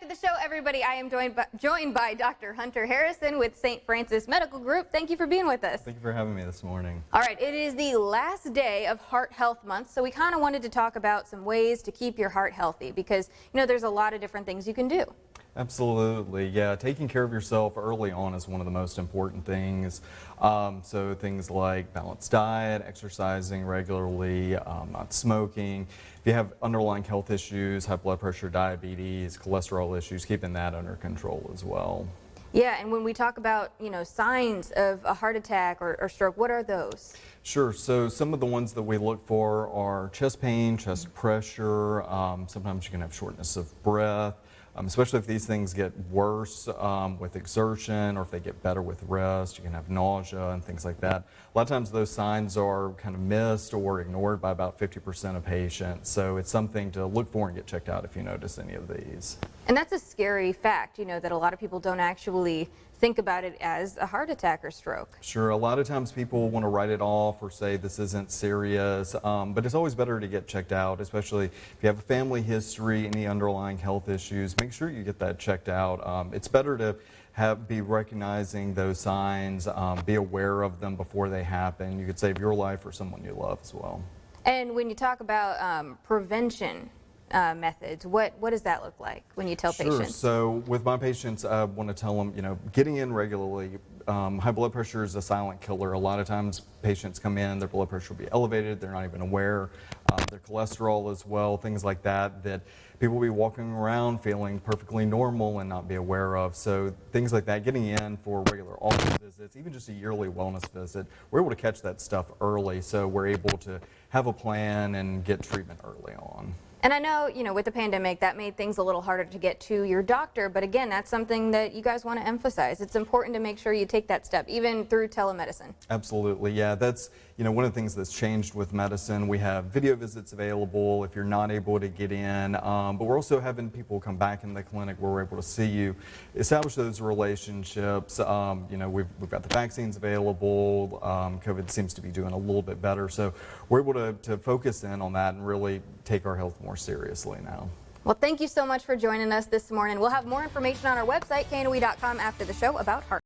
back to the show, everybody. I am joined by Dr. Hunter Harrison with St. Francis Medical Group. Thank you for being with us. Thank you for having me this morning. All right, it is the last day of Heart Health Month, so we kind of wanted to talk about some ways to keep your heart healthy because, there's a lot of different things you can do. Absolutely, yeah. Taking care of yourself early on is one of the most important things. So things like balanced diet, exercising regularly, not smoking. If you have underlying health issues, high blood pressure, diabetes, cholesterol issues, keeping that under control as well. Yeah, and when we talk about, signs of a heart attack or stroke, what are those? Sure. So some of the ones that we look for are chest pain, chest pressure. Sometimes you can have shortness of breath. Especially if these things get worse with exertion or if they get better with rest. You can have nausea and things like that. A lot of times those signs are kind of missed or ignored by about 50% of patients. So it's something to look for and get checked out if you notice any of these. And that's a scary fact, that a lot of people don't actually think about it as a heart attack or stroke. Sure, a lot of times people want to write it off or say this isn't serious, but it's always better to get checked out, especially if you have a family history, any underlying health issues, make sure you get that checked out. It's better to be recognizing those signs, be aware of them before they happen. You could save your life or someone you love as well. And when you talk about prevention methods, what does that look like when you tell patients? So with my patients, I want to tell them, getting in regularly. High blood pressure is a silent killer. A lot of times patients come in, their blood pressure will be elevated, they're not even aware. Their cholesterol as well, things like that, that people will be walking around feeling perfectly normal and not be aware of. So things like that, getting in for regular office visits, even just a yearly wellness visit, we're able to catch that stuff early, so we're able to have a plan and get treatment early on. And I know, with the pandemic, that made things a little harder to get to your doctor, but again, that's something that you guys want to emphasize. It's important to make sure you take that step, even through telemedicine. Absolutely, yeah. That's, one of the things that's changed with medicine. We have video visits available if you're not able to get in, but we're also having people come back in the clinic where we're able to see you, establish those relationships. We've got the vaccines available. COVID seems to be doing a little bit better, so we're able to focus in on that and really take our health more seriously now. Well, thank you so much for joining us this morning. We'll have more information on our website, knoe.com, after the show about heart.